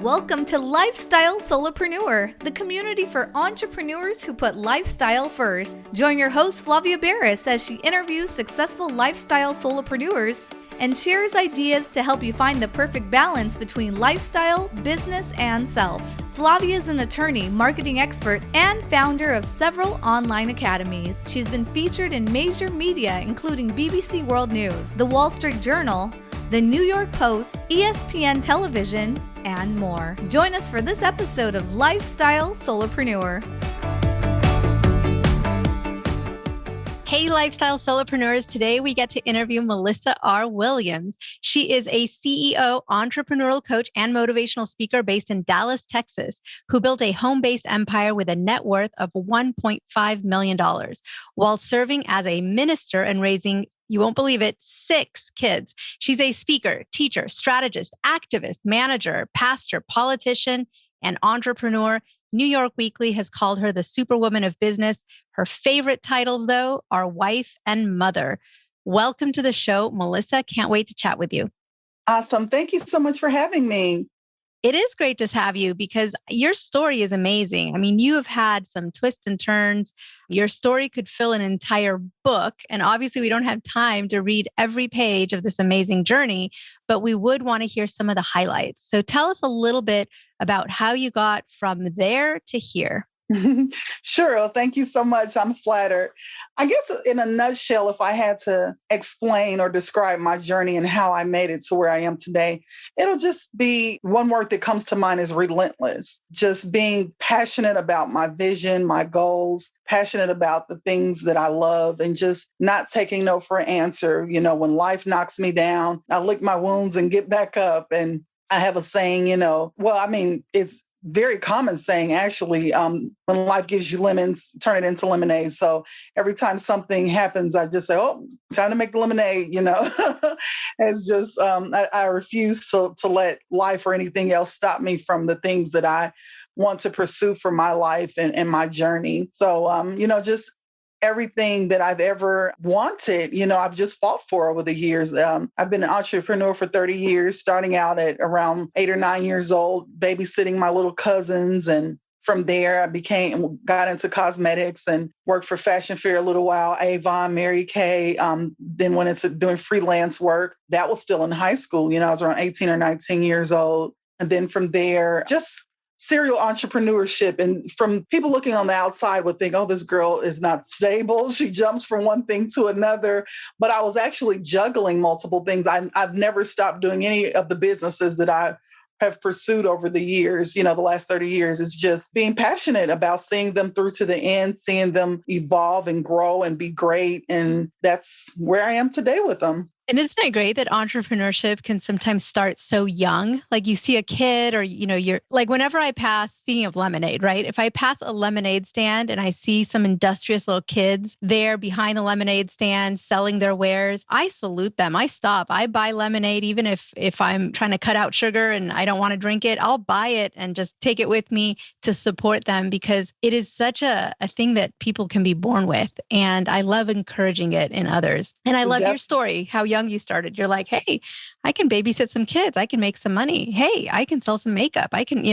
Welcome to Lifestyle Solopreneur, the community for entrepreneurs who put lifestyle first. Join your host, Flavia Barris, as she interviews successful lifestyle solopreneurs and shares ideas to help you find the perfect balance between lifestyle, business, and self. Flavia is an attorney, marketing expert, and founder of several online academies. She's been featured in major media, including BBC World News, The Wall Street Journal, The New York Post, ESPN Television, and more. Join us for this episode of Lifestyle Solopreneur. Hey, Lifestyle Solopreneurs. Today we get to interview Melissa R. Williams. She is a CEO, entrepreneurial coach, and motivational speaker based in Dallas, Texas, who built a home-based empire with a net worth of $1.5 million while serving as a minister and raising, you won't believe it, 6 kids. She's a speaker, teacher, strategist, activist, manager, pastor, politician, and entrepreneur. New York Weekly has called her the Superwoman of Business. Her favorite titles, though, are wife and mother. Welcome to the show, Melissa. Can't wait to chat with you. Awesome. Thank you so much for having me. It is great to have you because your story is amazing. I mean, you have had some twists and turns. Your story could fill an entire book. And obviously, we don't have time to read every page of this amazing journey, but we would want to hear some of the highlights. So tell us a little bit about how you got from there to here. Sure. Well, thank you so much. I'm flattered. I guess in a nutshell, if I had to explain or describe my journey and how I made it to where I am today, it'll just be one word that comes to mind is relentless. Just being passionate about my vision, my goals, passionate about the things that I love and just not taking no for an answer. You know, when life knocks me down, I lick my wounds and get back up. And I have a saying, it's very common saying, actually, when life gives you lemons, turn it into lemonade. So every time something happens, I just say, oh, time to make the lemonade, It's just, I refuse to let life or anything else stop me from the things that I want to pursue for my life and my journey. So, just everything that I've ever wanted, I've just fought for over the years. I've been an entrepreneur for 30 years, starting out at around 8 or 9 years old, babysitting my little cousins. And from there, I got into cosmetics and worked for Fashion Fair a little while, Avon, Mary Kay, then went into doing freelance work. That was still in high school. I was around 18 or 19 years old. And then from there, just serial entrepreneurship. And from people looking on the outside would think, oh, this girl is not stable. She jumps from one thing to another. But I was actually juggling multiple things. I've never stopped doing any of the businesses that I have pursued over the years, the last 30 years. It's just being passionate about seeing them through to the end, seeing them evolve and grow and be great. And that's where I am today with them. And isn't it great that entrepreneurship can sometimes start so young? Like you see a kid or, you're like, whenever I pass, speaking of lemonade, right? If I pass a lemonade stand and I see some industrious little kids there behind the lemonade stand selling their wares, I salute them. I stop. I buy lemonade, even if I'm trying to cut out sugar and I don't want to drink it, I'll buy it and just take it with me to support them because it is such a thing that people can be born with. And I love encouraging it in others. And I love your story, how young you started. You're like, hey, I can babysit some kids. I can make some money. Hey, I can sell some makeup. I can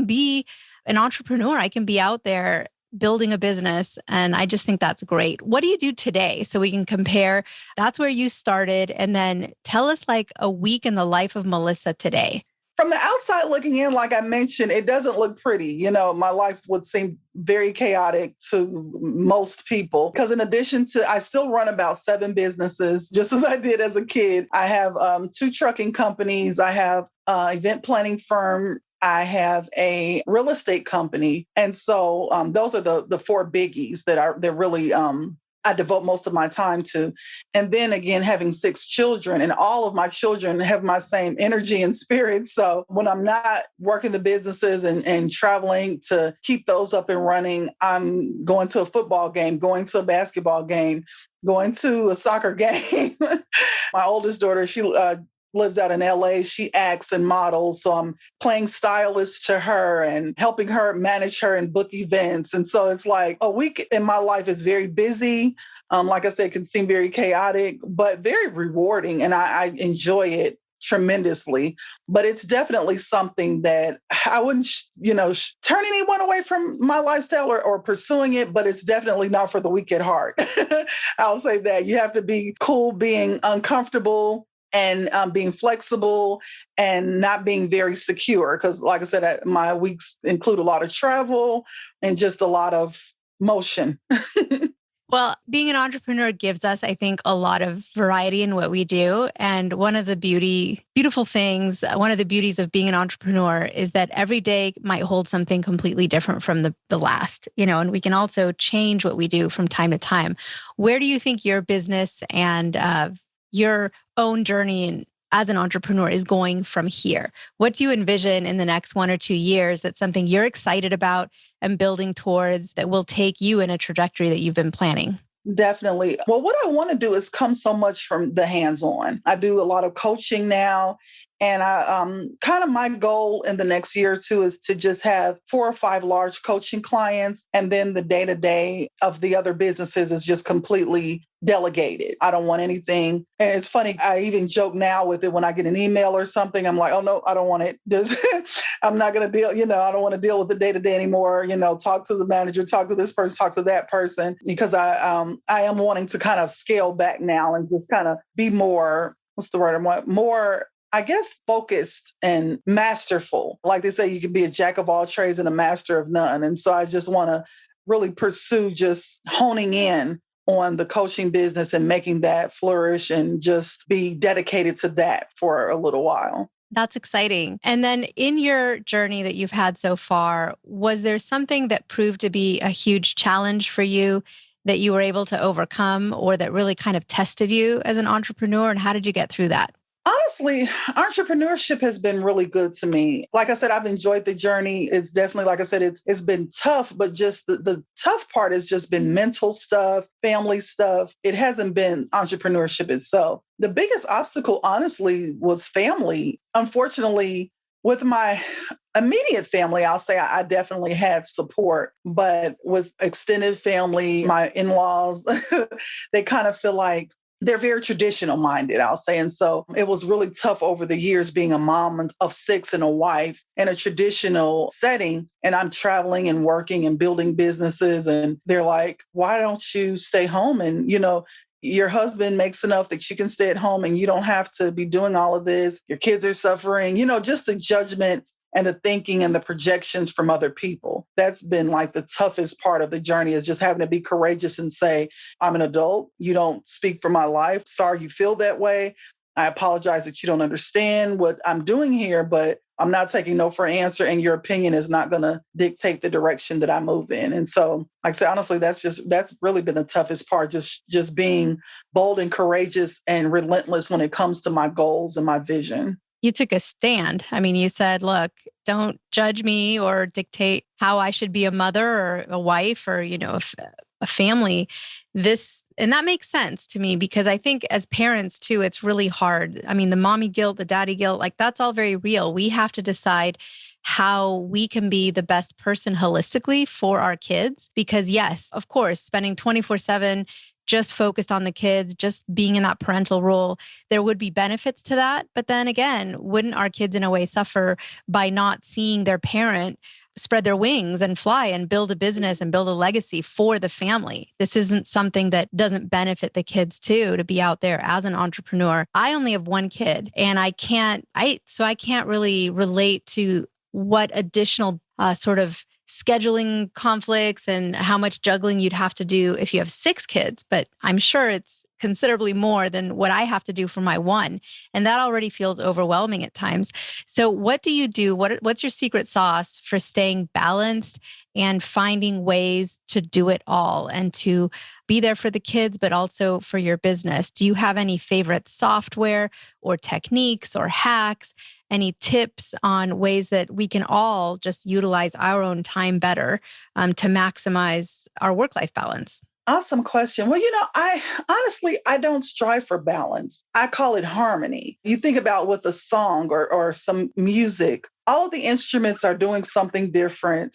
be an entrepreneur. I can be out there building a business. And I just think that's great. What do you do today? So we can compare. That's where you started. And then tell us like a week in the life of Melissa today. From the outside looking in, like I mentioned, it doesn't look pretty. My life would seem very chaotic to most people because in addition to, I still run about 7 businesses, just as I did as a kid. I have 2 trucking companies. I have an event planning firm. I have a real estate company. And so those are the 4 biggies that really I devote most of my time to. And then again, having 6 children, and all of my children have my same energy and spirit. So when I'm not working the businesses and traveling to keep those up and running, I'm going to a football game, going to a basketball game, going to a soccer game. My oldest daughter, she lives out in LA. She acts and models. So I'm playing stylist to her and helping her manage her and book events. And so it's like a week in my life is very busy. Like I said, it can seem very chaotic, but very rewarding. And I enjoy it. tremendously, but it's definitely something that I wouldn't, turn anyone away from my lifestyle or pursuing it, but it's definitely not for the weak at heart. I'll say that you have to be cool being uncomfortable and being flexible and not being very secure. Because like I said, my weeks include a lot of travel and just a lot of motion. Well, being an entrepreneur gives us, I think, a lot of variety in what we do. And one of the beautiful things, one of the beauties of being an entrepreneur is that every day might hold something completely different from the last, and we can also change what we do from time to time. Where do you think your business and your own journey as an entrepreneur is going from here? What do you envision in the next 1 or 2 years that's something you're excited about and building towards that will take you in a trajectory that you've been planning? Definitely. Well, what I want to do is come so much from the hands-on. I do a lot of coaching now. And I kind of my goal in the next year or two is to just have 4 or 5 large coaching clients. And then the day-to-day of the other businesses is just completely delegated. I don't want anything. And it's funny, I even joke now with it when I get an email or something. I'm like, oh no, I don't want it. I'm not going to deal, I don't want to deal with the day-to-day anymore. Talk to the manager, talk to this person, talk to that person, because I am wanting to kind of scale back now and just kind of be more, what's the word I want? More, I guess, focused and masterful. Like they say, you can be a jack of all trades and a master of none. And so I just want to really pursue just honing in on the coaching business and making that flourish and just be dedicated to that for a little while. That's exciting. And then in your journey that you've had so far, was there something that proved to be a huge challenge for you that you were able to overcome or that really kind of tested you as an entrepreneur? And how did you get through that? Honestly, entrepreneurship has been really good to me. Like I said, I've enjoyed the journey. It's definitely, like I said, it's been tough, but just the tough part has just been mental stuff, family stuff. It hasn't been entrepreneurship itself. The biggest obstacle, honestly, was family. Unfortunately, with my immediate family, I'll say I definitely had support, but with extended family, my in-laws, they kind of feel like they're very traditional minded, I'll say. And so it was really tough over the years being a mom of 6 and a wife in a traditional setting. And I'm traveling and working and building businesses. And they're like, why don't you stay home? And, your husband makes enough that you can stay at home and you don't have to be doing all of this. Your kids are suffering, just the judgment and the thinking and the projections from other people. That's been like the toughest part of the journey, is just having to be courageous and say, I'm an adult. You don't speak for my life. Sorry you feel that way. I apologize that you don't understand what I'm doing here, but I'm not taking no for an answer. And your opinion is not going to dictate the direction that I move in. And so, like I said, honestly, that's really been the toughest part, just being bold and courageous and relentless when it comes to my goals and my vision. You took a stand. I mean, you said, look, don't judge me or dictate how I should be a mother or a wife or, a family. And that makes sense to me because I think as parents too, it's really hard. I mean, the mommy guilt, the daddy guilt, like that's all very real. We have to decide how we can be the best person holistically for our kids. Because yes, of course, spending 24/7 just focused on the kids, just being in that parental role, there would be benefits to that. But then again, wouldn't our kids in a way suffer by not seeing their parent spread their wings and fly and build a business and build a legacy for the family? This isn't something that doesn't benefit the kids too, to be out there as an entrepreneur. I only have one kid and I can't really relate to what additional sort of scheduling conflicts and how much juggling you'd have to do if you have 6 kids, but I'm sure it's considerably more than what I have to do for my one. And that already feels overwhelming at times. So what do you do? What's your secret sauce for staying balanced and finding ways to do it all and to be there for the kids, but also for your business? Do you have any favorite software or techniques or hacks? Any tips on ways that we can all just utilize our own time better to maximize our work-life balance? Awesome question. Well, I don't strive for balance. I call it harmony. You think about with a song or some music, all of the instruments are doing something different.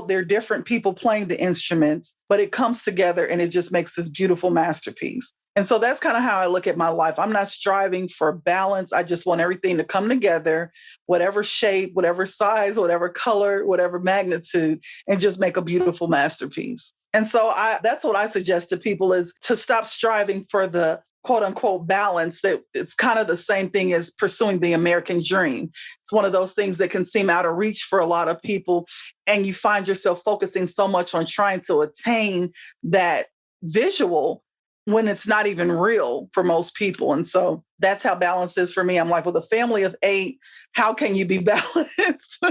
They're different people playing the instruments, but it comes together and it just makes this beautiful masterpiece. And so that's kind of how I look at my life. I'm not striving for balance. I just want everything to come together, whatever shape, whatever size, whatever color, whatever magnitude, and just make a beautiful masterpiece. And so that's what I suggest to people is to stop striving for the quote unquote balance. That it's kind of the same thing as pursuing the American dream. It's one of those things that can seem out of reach for a lot of people. And you find yourself focusing so much on trying to attain that visual when it's not even real for most people. And so that's how balance is for me. I'm like, with a family of 8, how can you be balanced?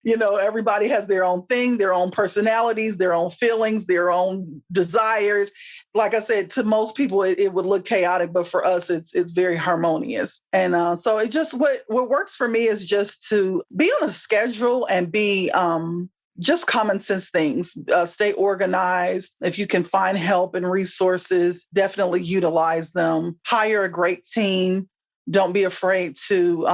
Everybody has their own thing, their own personalities, their own feelings, their own desires. Like I said, to most people, it would look chaotic, but for us, it's very harmonious. And so it just, what works for me is just to be on a schedule and be, just common sense things. Stay organized. If you can find help and resources, definitely utilize them. Hire a great team. Don't be afraid to,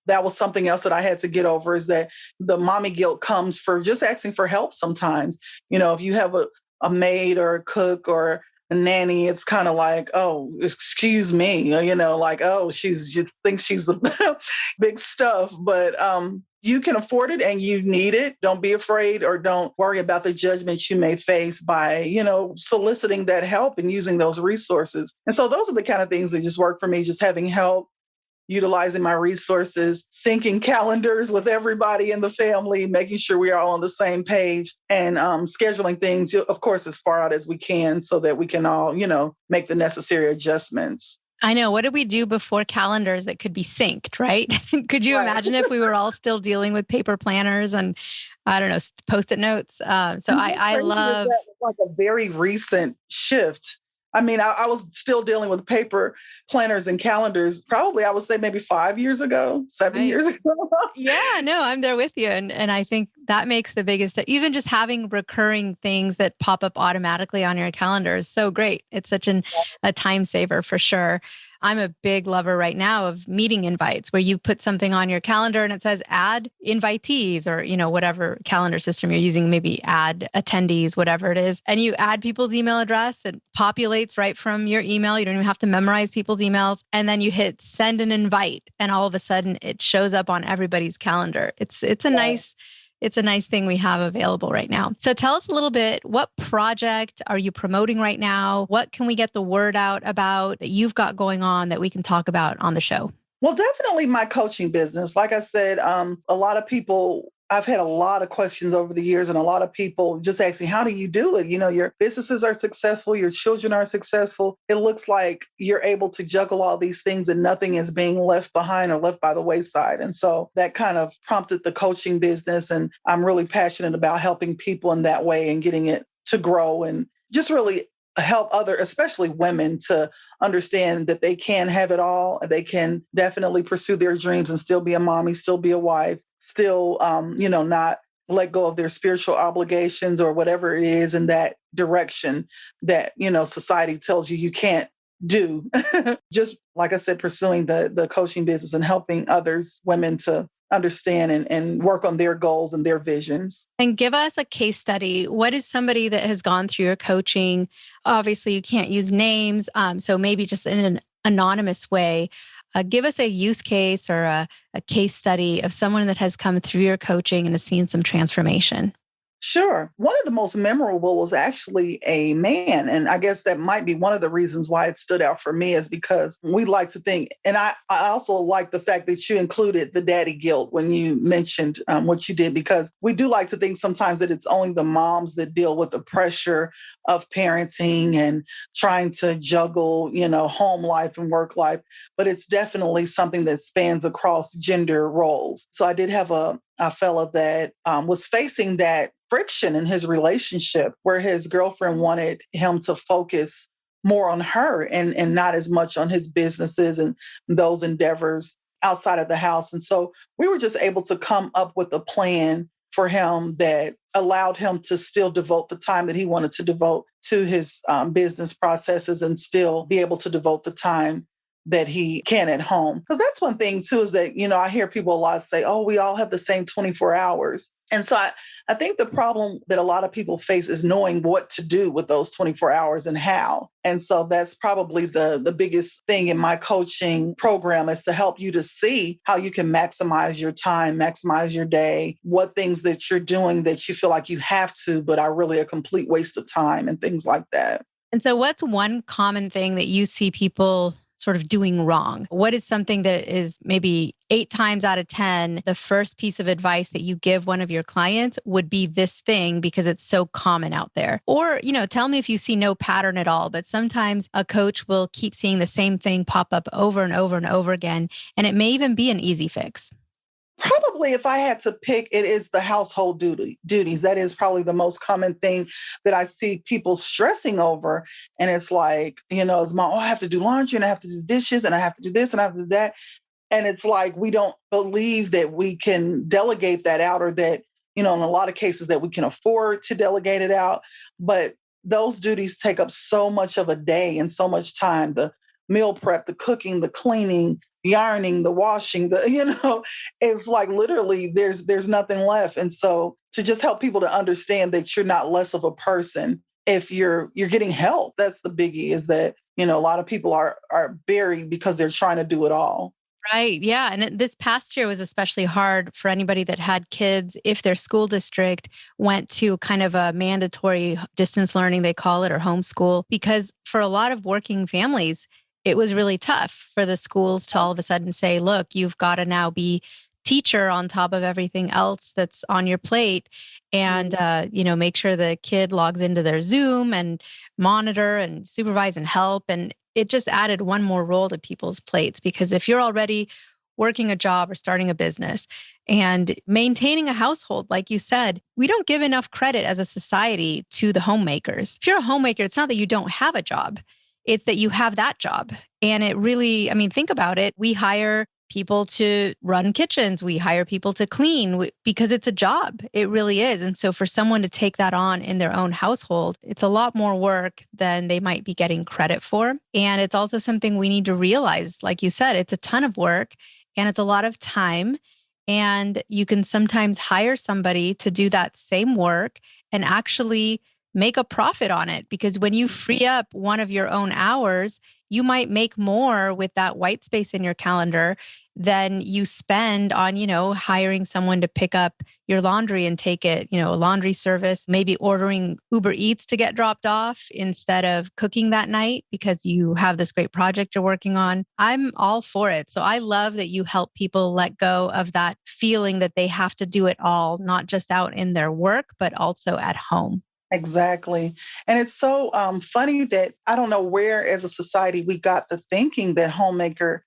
that was something else that I had to get over, is that the mommy guilt comes for just asking for help sometimes. If you have a maid or a cook or a nanny, it's kind of like, oh, excuse me, like, oh, she's just thinks she's a big stuff. But you can afford it and you need it. Don't be afraid or don't worry about the judgment you may face by, soliciting that help and using those resources. And so those are the kind of things that just work for me, just having help, utilizing my resources, syncing calendars with everybody in the family, making sure we are all on the same page, and scheduling things, of course, as far out as we can so that we can all, make the necessary adjustments. I know. What did we do before calendars that could be synced, right? Could you imagine if we were all still dealing with paper planners and, I don't know, Post-it notes? So I love... That was like a very recent shift. I mean, I was still dealing with paper planners and calendars, probably, I would say maybe 5 years ago, 7 years ago. Yeah, no, I'm there with you. And I think that makes the biggest, even just having recurring things that pop up automatically on your calendar is so great. It's such a time saver for sure. I'm a big lover right now of meeting invites where you put something on your calendar and it says add invitees or, whatever calendar system you're using, maybe add attendees, whatever it is. And you add people's email address. It populates right from your email. You don't even have to memorize people's emails. And then you hit send an invite and all of a sudden it shows up on everybody's calendar. It's a nice thing we have available right now. So tell us a little bit, what project are you promoting right now? What can we get the word out about that you've got going on that we can talk about on the show? Well, definitely my coaching business. Like I said, a lot of people, I've had a lot of questions over the years and a lot of people just asking, how do you do it? Your businesses are successful, your children are successful. It looks like you're able to juggle all these things and nothing is being left behind or left by the wayside. And so that kind of prompted the coaching business. And I'm really passionate about helping people in that way and getting it to grow and just really help especially women, to understand that they can have it all. They can definitely pursue their dreams and still be a mommy, still be a wife, still, not let go of their spiritual obligations or whatever it is in that direction that, society tells you can't do. Just like I said, pursuing the coaching business and helping women to understand and work on their goals and their visions. And give us a case study. What is somebody that has gone through your coaching? Obviously, you can't use names. So maybe just in an anonymous way, give us a use case or a case study of someone that has come through your coaching and has seen some transformation. Sure. One of the most memorable was actually a man. And I guess that might be one of the reasons why it stood out for me, is because we like to think, and I also like the fact that you included the daddy guilt when you mentioned what you did, because we do like to think sometimes that it's only the moms that deal with the pressure of parenting and trying to juggle, home life and work life. But it's definitely something that spans across gender roles. So I did have a fella that was facing that friction in his relationship where his girlfriend wanted him to focus more on her and not as much on his businesses and those endeavors outside of the house. And so we were just able to come up with a plan for him that allowed him to still devote the time that he wanted to devote to his business processes and still be able to devote the time that he can at home. Because that's one thing too, is that, I hear people a lot say, oh, we all have the same 24 hours. And so I think the problem that a lot of people face is knowing what to do with those 24 hours and how. And so that's probably the biggest thing in my coaching program, is to help you to see how you can maximize your time, maximize your day, what things that you're doing that you feel like you have to, but are really a complete waste of time and things like that. And so what's one common thing that you see people sort of doing wrong? What is something that is maybe 8 times out of 10, the first piece of advice that you give one of your clients would be this thing because it's so common out there? Or, tell me if you see no pattern at all, but sometimes a coach will keep seeing the same thing pop up over and over and over again, and it may even be an easy fix. Probably if I had to pick, it is the household duties. That is probably the most common thing that I see people stressing over. And it's like, it's I have to do laundry and I have to do dishes and I have to do this and I have to do that. And it's like, we don't believe that we can delegate that out, or that, in a lot of cases that we can afford to delegate it out. But those duties take up so much of a day and so much time: the meal prep, the cooking, the cleaning, the ironing, the washing, it's like literally there's nothing left. And so to just help people to understand that you're not less of a person if you're getting help. That's the biggie, is that, a lot of people are buried because they're trying to do it all. Right. Yeah. And this past year was especially hard for anybody that had kids if their school district went to kind of a mandatory distance learning, they call it, or homeschool, because for a lot of working families, it was really tough for the schools to all of a sudden say, look, you've got to now be teacher on top of everything else that's on your plate, and make sure the kid logs into their Zoom and monitor and supervise and help. And it just added one more role to people's plates, because if you're already working a job or starting a business and maintaining a household, like you said, we don't give enough credit as a society to the homemakers. If you're a homemaker, it's not that you don't have a job. It's that you have that job. And it really, think about it. We hire people to run kitchens. We hire people to clean because it's a job. It really is. And so for someone to take that on in their own household, it's a lot more work than they might be getting credit for. And it's also something we need to realize. Like you said, it's a ton of work and it's a lot of time. And you can sometimes hire somebody to do that same work and actually make a profit on it, because when you free up one of your own hours, you might make more with that white space in your calendar than you spend on, hiring someone to pick up your laundry and take it, a laundry service, maybe ordering Uber Eats to get dropped off instead of cooking that night because you have this great project you're working on. I'm all for it. So I love that you help people let go of that feeling that they have to do it all, not just out in their work, but also at home. Exactly. And it's so funny that I don't know where as a society we got the thinking that homemaker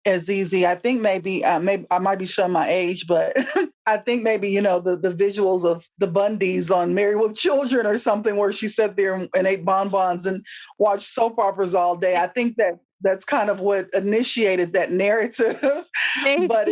is easy. I think maybe I might be showing my age, but I think maybe, the visuals of the Bundys on Married with Children or something, where she sat there and ate bonbons and watched soap operas all day. I think that's kind of what initiated that narrative. Maybe. But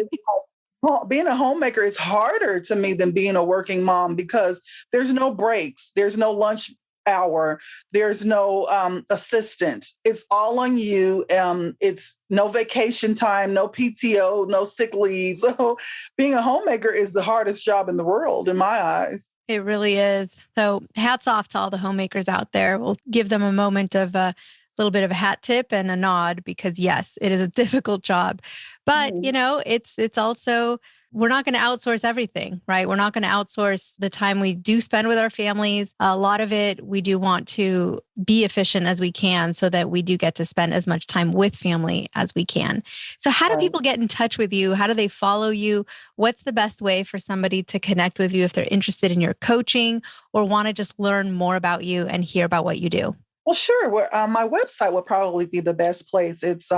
being a homemaker is harder to me than being a working mom, because there's no breaks, there's no lunch hour, there's no assistant. It's all on you. It's no vacation time, no PTO, no sick leave. So being a homemaker is the hardest job in the world, in my eyes. It really is. So hats off to all the homemakers out there. We'll give them a moment of a little bit of a hat tip and a nod, because yes, it is a difficult job. But, it's also, we're not going to outsource everything, right? We're not going to outsource the time we do spend with our families. A lot of it, we do want to be efficient as we can so that we do get to spend as much time with family as we can. So how do people get in touch with you? How do they follow you? What's the best way for somebody to connect with you if they're interested in your coaching or want to just learn more about you and hear about what you do? Well, sure. My website would probably be the best place. It's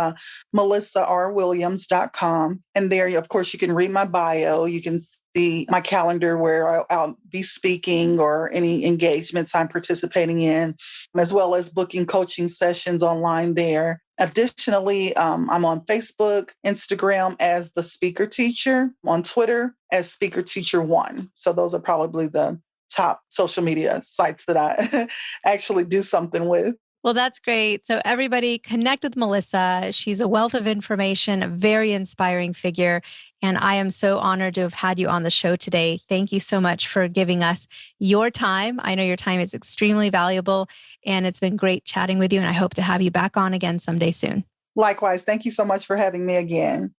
melissarwilliams.com. And there, of course, you can read my bio. You can see my calendar where I'll be speaking or any engagements I'm participating in, as well as booking coaching sessions online there. Additionally, I'm on Facebook, Instagram as the Speaker Teacher, on Twitter as Speaker Teacher One. So those are probably the top social media sites that I actually do something with. Well, that's great. So everybody connect with Melissa. She's a wealth of information, a very inspiring figure. And I am so honored to have had you on the show today. Thank you so much for giving us your time. I know your time is extremely valuable, and it's been great chatting with you. And I hope to have you back on again someday soon. Likewise. Thank you so much for having me again.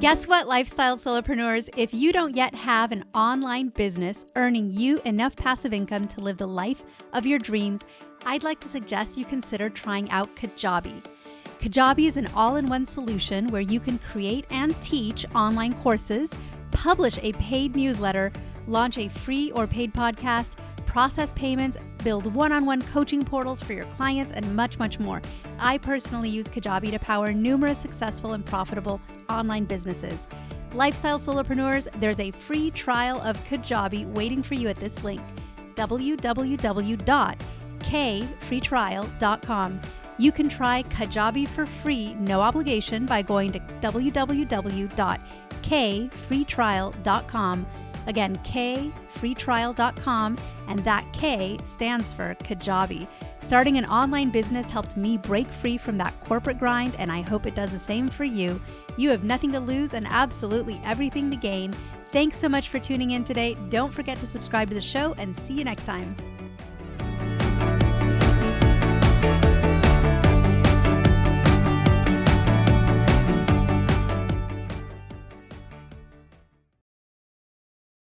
Guess what, lifestyle solopreneurs? If you don't yet have an online business earning you enough passive income to live the life of your dreams, I'd like to suggest you consider trying out Kajabi. Kajabi is an all-in-one solution where you can create and teach online courses, publish a paid newsletter, launch a free or paid podcast, process payments, build one-on-one coaching portals for your clients, and much, much more. I personally use Kajabi to power numerous successful and profitable online businesses. Lifestyle solopreneurs, there's a free trial of Kajabi waiting for you at this link, www.kfreetrial.com. You can try Kajabi for free, no obligation, by going to www.kfreetrial.com. Again, kfreetrial.com, and that K stands for Kajabi. Starting an online business helped me break free from that corporate grind, and I hope it does the same for you. You have nothing to lose and absolutely everything to gain. Thanks so much for tuning in today. Don't forget to subscribe to the show, and see you next time.